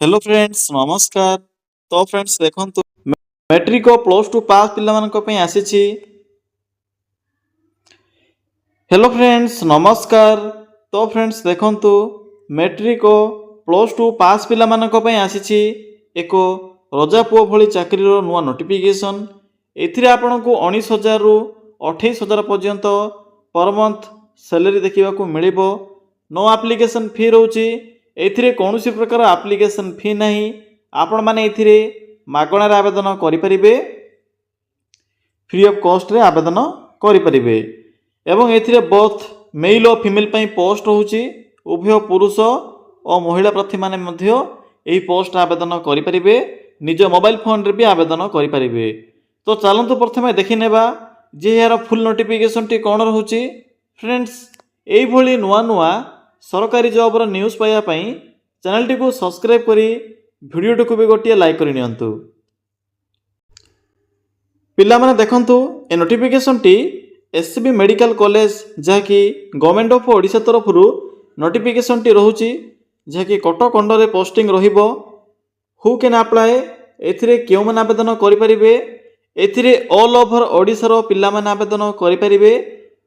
Hello friends नमस्कार। तो friends देखंतु मैट्रिक और प्लस टू पास पिला मानक पई आसीछि। हेलो फ्रेंड्स नमस्कार। तो फ्रेंड्स देखंतु मैट्रिक और प्लस टू पास पिला मानक पई आसीछि एक रजा पुओ भली चाकरी रो नुवा नोटिफिकेशन। एथिरे आपनको 19,000 रु 28,000 पर्यंत पर मंथ सैलरी देखा मिलिबो। नो एप्लिकेशन फी रोची। एथिरे कौनसी प्रकार एप्लिकेशन फी नहीं। आपण माने एथिरे मागणार आवेदन करिपरिबे, फ्री ऑफ कॉस्ट रे आवेदन करिपरिबे। एवं एथिरे बोथ मेल और फीमेल पई पोस्ट होउची। उभय पुरुष और महिला प्रार्थी माने मध्य एही पोस्ट आवेदन करिपरिबे। निज मोबाइल फोन रे भी आवेदन करिपरिबे। तो चलंतु प्रथमे देखि नेबा जे यार फुल नोटिफिकेशन टी कोन रहउची। फ्रेंड्स एही भली नुवा नुवा सरकारी जॉब रो न्यूज़ पाइबा पई चैनल टी को सब्सक्राइब करी वीडियो टी को भी गोटिए लाइक करि नियंतु। पिला माने देखंतु ए नोटिफिकेशन टी एससीबी मेडिकल कॉलेज जहाँकि गवर्नमेंट ऑफ ओडिशा तरफ नोटिफिकेशन टी रहउची, जहाँकि कटक अंडर पोस्टिंग रहिबो। हु कैन अप्लाई एथिरे केउ मन आवेदन करि परिबे। एथिरे ऑल ओवर ओडिशा रो पिला माने आवेदन करि परिबे।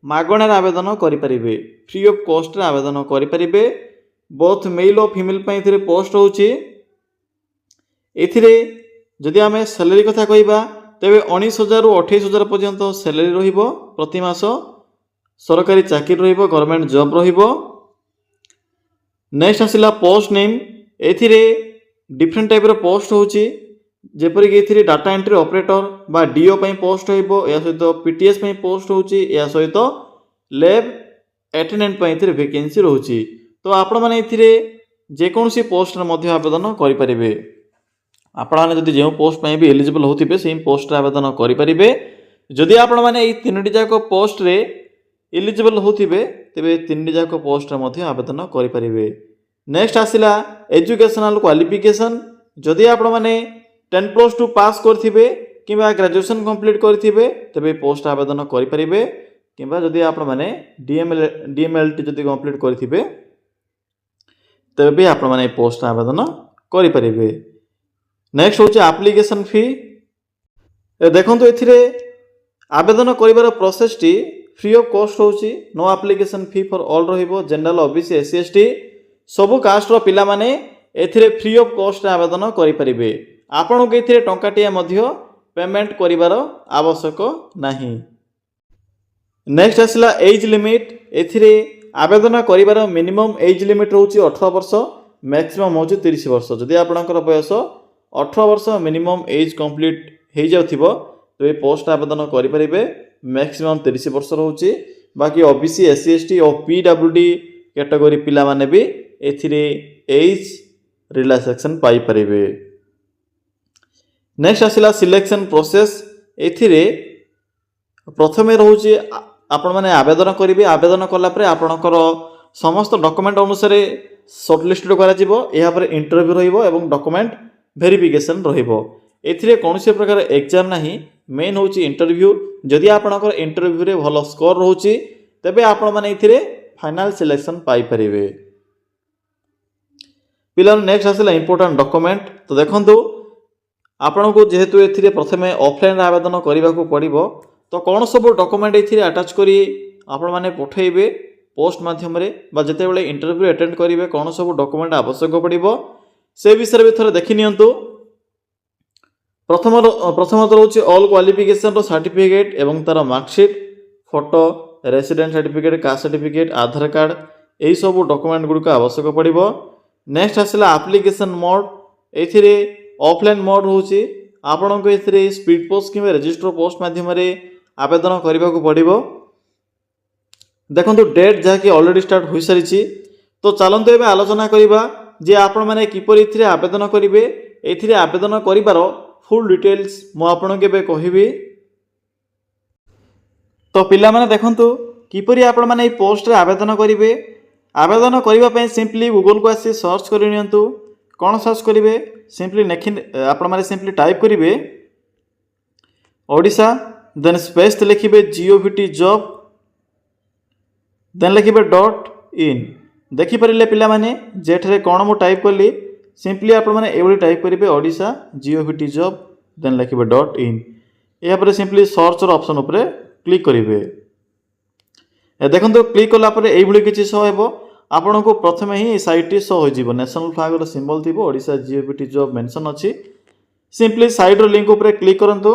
मागणार आवेदन करि परिबे, फ्री ऑफ कॉस्ट रे आवेदन करि परिबे। बोथ मेल और फीमेल पई एथिरे पोस्ट होउची। एथिरे जदि आमे सैलरी कथा कहिबा तेबे 19,000 रु 28,000 पर्यंत सैलरी रहिबो। प्रति मास सरकारी चाकरी रहिबो, गवर्नमेंट जॉब रहिबो। नेक्स्ट आसिला पोस्ट नेम। एथिरे डिफरेंट टाइप रो पोस्ट होउची, जेपरि कि एथिरे डाटा एंट्री ऑपरेटर बा डीओ पई पोस्ट होइबो। या सहित पीटीएस पई पोस्ट होउची। या सहित लैब अटेंडेंट पई एथिरे वैकेंसी रहउची। तो आपण माने एथिरे जे कोनसी पोस्ट रे मध्य आवेदन करि परिबे। आपण माने जदि जे पोस्ट पई भी एलिजिबल होतिबे सेम पोस्ट रे आवेदन करि परिबे। जदि आपण माने ए तीनटी जाको पोस्ट रे एलिजिबल होतिबे तेबे तीनटी जाको पोस्ट रे मध्य आवेदन करि परिबे। नेक्स्ट आसिला एजुकेशनल क्वालिफिकेशन। जदि आपण माने 10+2 पास करथिबे किबा ग्रेजुएशन कंप्लीट करथिबे तेबे पोस्ट आवेदन करि परिबे। किबा जदि आपण माने डीएमएलटी जदि कंप्लीट करथिबे तेबे आपण माने पोस्ट आवेदन करि परिबे। नेक्स्ट होचे एप्लीकेशन फी। देखंतु एथिरे आवेदन करिवार प्रोसेस टी फ्री ऑफ कॉस्ट होची। No application fee for all रहिबो। जनरल ओबीसी एससी एसटी सबु कास्ट रो पिला माने एथिरे फ्री ऑफ कॉस्ट आवेदन करि परिबे। आपण के एथिरे टंकाटिया मध्य पेमेंट करिवार आवश्यक नाही। नेक्स्ट आसिला एज लिमिट। एथिरे आवेदन करिवार मिनिमम एज लिमिट रहउची 18 वर्ष, मैक्सिमम होची 30 वर्ष। जदि आपणकर बयस 18 वर्ष मिनिमम एज कंप्लीट हे जाउथिबो तो ए पोस्ट आवेदन करि परिबे। मैक्सिमम 30 वर्ष रहउची। बाकी ओबीसी एससी एसटी और पीडब्ल्यूडी कैटेगरी पिला माने भी एथिरे एज रिलैक्सेशन पाई परिबे। नेक्स्ट आसिला सिलेक्शन प्रोसेस। एथिरे प्रथमे रहउची आपण माने आवेदन करिवे। आवेदन कला परे आपणकर समस्त डॉक्यूमेंट अनुसार शॉर्टलिस्टेड करा जिवो। एहा पर इंटरव्यू रहिबो एवं डॉक्यूमेंट वेरिफिकेशन रहिबो। एथिरे कोनोसी प्रकार एग्जाम नाही, मेन होची इंटरव्यू। जदि आपणकर इंटरव्यू रे भलो स्कोर रहउची तबे आपण माने एथिरे फाइनल सिलेक्शन पाई परिबे। पिला नेक्स्ट आसिला इंपोर्टेंट डॉक्यूमेंट। तो देखंतु आपण को जेहेतु एथिरे प्रथमे ऑफलाइन आवेदन करिवा को पड़िबो तो कोन सब डॉक्यूमेंट एथिरे अटैच करी आपण माने पठेइबे पोस्ट माध्यम रे बा जते बेले इंटरव्यू अटेंड करिवे कोन सब डॉक्यूमेंट आवश्यक पड़िबो से विषय रे थोर देखि नियंतु। प्रथम तो रहउची ऑल क्वालिफिकेशन रो सर्टिफिकेट एवं तार marksheet, photo, resident certificate, caste certificate, Aadhaar card एही सब डॉक्यूमेंट गुडका आवश्यक पड़िबो। नेक्स्ट आसिला एप्लीकेशन मोड। एथिरे ऑफलाइन मोड होची। आपण को एथिरे स्पीड पोस्ट किबा रजिस्टर पोस्ट माध्यम रे आवेदन करिबा को पड़िबो। देखंतु डेट जहा कि ऑलरेडी स्टार्ट होई सारिछि। तो चलंतु एबे आलोचना करिबा जे आपण माने किपरि एथिरे आवेदन करिवे। एथिरे आवेदन करिवार फुल डिटेल्स मो आपण केबे कहिबी। तो पिला माने देखंतु किपरि आपण माने ए पोस्ट रे आवेदन करिवे। आवेदन करिवा पय सिंपली गूगल को आसी सर्च करि नियंतु। कौन सर्च करिवे सिंपली आपण माने सिंपली टाइप करिवे ओडिशा, देन स्पेस लिखिबे जीओवीटी जॉब, देन लिखिबे .in। देखि परिले पिला माने जेठरे कोन मु टाइप करली सिंपली आपने ये टाइप करेंगे ओडिशा GOVT जॉब देन लिखे .in यापर सिंपली सर्च ऑप्शन उपर क्लिक करेंगे। देखो क्लिक कलापर ये किसी शो हो आपन को प्रथम ही साइट टी शो हो नेशनल फ्लैग सिंबल थी ओडिशा GOVT जॉब मेंशन अच्छी सिंपली साइड लिंक उपर क्लिक करंतु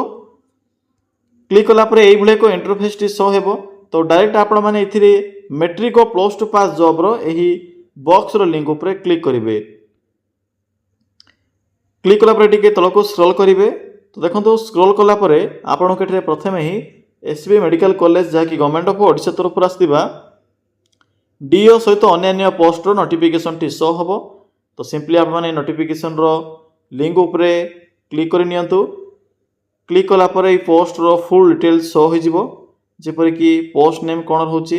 क्लिक कलापर ये एक इंटरफेस टी शो हो तो डायरेक्ट आपण मैंने ये मैट्रिक और +2 पास जॉब रही बॉक्स रो लिंक उपर क्लिक करेंगे। क्लिक कलापर टी तल को स्क्रॉल करेंगे तो देखो स्क्रॉल कलापर आपण के प्रथम ही SB मेडिकल कॉलेज जहाँकि गवर्नमेंट ऑफ ओडिशा तरफ आसवा DO सहित अन्य पोस्ट रो नोटिफिकेशन टी शो हम तो सिंपली आप नोटिफिकेशन रो लिंक उपर क्लिक कर नियंतु। क्लिक कलापर ये पोस्ट रो फुल डिटेल्स शो हो जेपरिक पोस्ट नेम कौन रोचे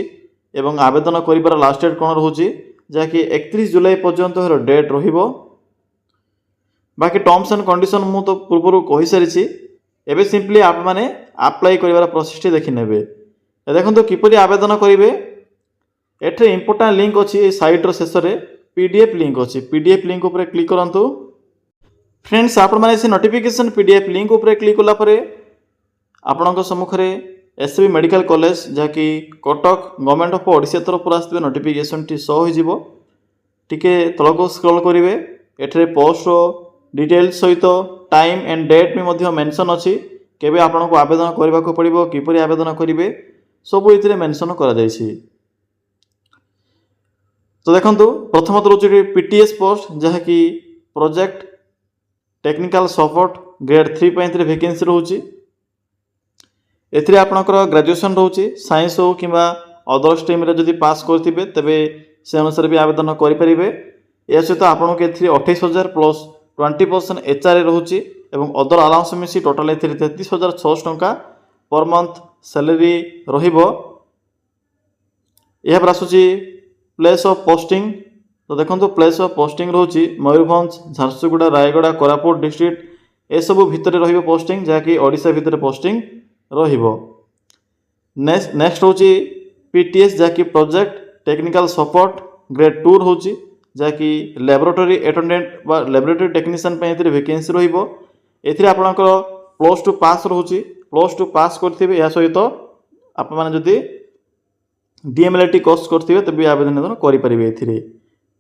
एवं आवेदन कर लास्ट डेट कौन रोचे जहाँकि 31 जुलाई पर्यंत डेट रहिबो। बाकी टर्म्स एंड कंडीशन मु तो पूर्व कही सारी एबे सिंपली आप माने अप्लाई करिवार प्रोसेस देखि नेबे। देखो किपरि आवेदन करेंगे एठे इंपोर्टेंट लिंक अच्छी साइट रो शेष में PDF लिंक अच्छी PDF लिंक उपर क्लिक करंतु। फ्रेंड्स आपण माने से नोटिफिकेशन PDF लिंक उपर क्लिक कला परे आपणक सम्मुख में SB मेडिकल कॉलेज जहाँकि कटक गवर्नमेंट ऑफ ओडिशा तरफ आसवे नोटिफिकेशन टी शो हो टिके तल को स्क्रॉल करेंगे एठे पोस्ट डिटेल्स सहित टाइम एंड डेट भी मेंशन अच्छी केबे आपन को आवेदन करबा को पड़िबो किपरि आवेदन करिवे सब ये मेंशन करा जायछि। तो देखंतु प्रथमत रोचे PTS पोस्ट जहाँकि प्रोजेक्ट टेक्निकल सपोर्ट ग्रेड 3 पे वैकेंसी रोचे एथिरे आपनकर ग्रेजुएशन रोचे साइंस हो किंबा अदर स्ट्रीम रे जदि पास करथिबे तबे से अनुसार भी आवेदन करि परिबे। या सहित आपन के 28,000 प्लस 20% HRA रोचे एवं अदर अलाउंस मिसी टोटाल 33,600 टंका पर मंथ सैलरी रहिबो। या आसूची प्लेस ऑफ पोस्टिंग तो देखो प्लेस ऑफ पोस्टिंग रोचे मयूरभंज झारसुगुड़ा रायगड़ा कोरापुट डिस्ट्रिक्ट ए सब भितर रहिबो पोस्टिंग जहाँकि ओडिशा भितर पोस्टिंग रहिबो। नेक्स्ट होची PTS जहाँकि प्रोजेक्ट टेक्निकल सपोर्ट ग्रेड 2 होची जहाँकि लैबोरेटरी अटेंडेंट बा लैबोरेटरी टेक्नीशियन पे वैकेंसी रहिबो। एथिरे आपनकर +2 पास रोची +2 पास करथिबे या सहित आप माने जदि DMLT कोर्स करथिबे तबे आवेदन करि परिबे। एथिरे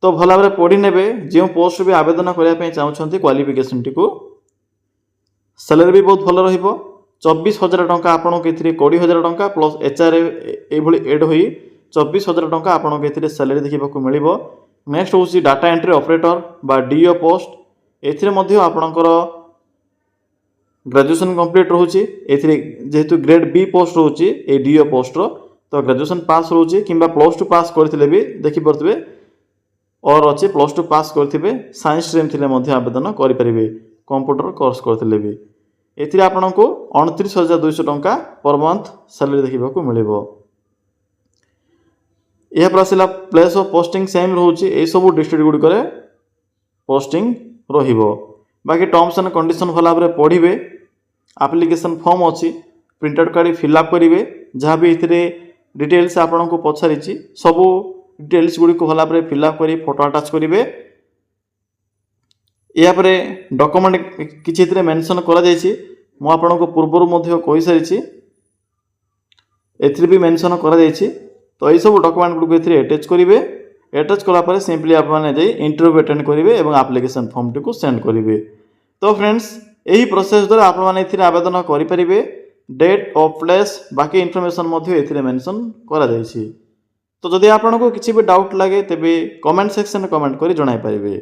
तो भला भाबरे पढ़ी नेबे जे पोस्ट भी आवेदन करिया पे चाहउछंती क्वालिफिकेशन टी को सैलरी भी बहुत भल रहिबो 24,000 टंका आपन के 20,000 टंका प्लस HRA एभली एड होई 24,000 टंका आपन के सैलरी देखिबा को मिलिबो। नेक्स्ट होची डाटा एंट्री ऑपरेटर बा DO पोस्ट एथिरे मध्ये आपनकर ग्रेजुएशन कंप्लीट रोचे एथिरे जेहेतु ग्रेड B पोस्ट रोचे ए DO पोस्ट रो तो ग्रेजुएशन पास रोचे किंबा +2 पास करथिले भी देखि परथिबे और अच्छे +2 पास करथिबे साइंस स्ट्रीम थिले मध्ये आवेदन करि परिबे कंप्यूटर कोर्स करथिले भी एथिरे आपनको 29,200 टंका पर मंथ सैलरी देखिबा को मिलिबो। यह प्रसिला प्लेस ऑफ पोस्टिंग सेम रोचे ए सब डिस्ट्रिक्ट गुडी करे पोस्टिंग रहिबो। बाकी टर्म्स एंड कंडीशन भला भाबरे पढ़िबे एप्लिकेशन फॉर्म अच्छी प्रिंट आउट काढी फिल अप करिवे जहाँ भी इथिरे डिटेल्स आपनको पछारिछि सब डिटेल्स गुडी को भला भाबरे फिल अप करी फोटो अटैच करिवे। या परे डॉक्यूमेंट किछि इथिरे मेंशन करा जायछि मु आपनको पूर्वरु मध्ये कहि सारिछि एथिरे भी मेंशन करा जायछि तो ये सब डॉक्यूमेंट गुडी को इथिरे अटैच करिवे। अटैच कला परे सिंपली आप माने जाई इंटरव्यू अटेंड करिवे एवं एप्लिकेशन फॉर्म टी को सेंड करिवे। तो फ्रेंड्स यही प्रोसेस द्वारा आप माने इथिरे आवेदन करि परिबे डेट ऑफ प्लेस बाकी इन्फॉर्मेशन मध्ये एथिरे मेंशन करा जायछि। तो जदि आपनको किछि भी डाउट लागे तेबे कमेंट सेक्शन में कमेंट करी जणाई परिबे।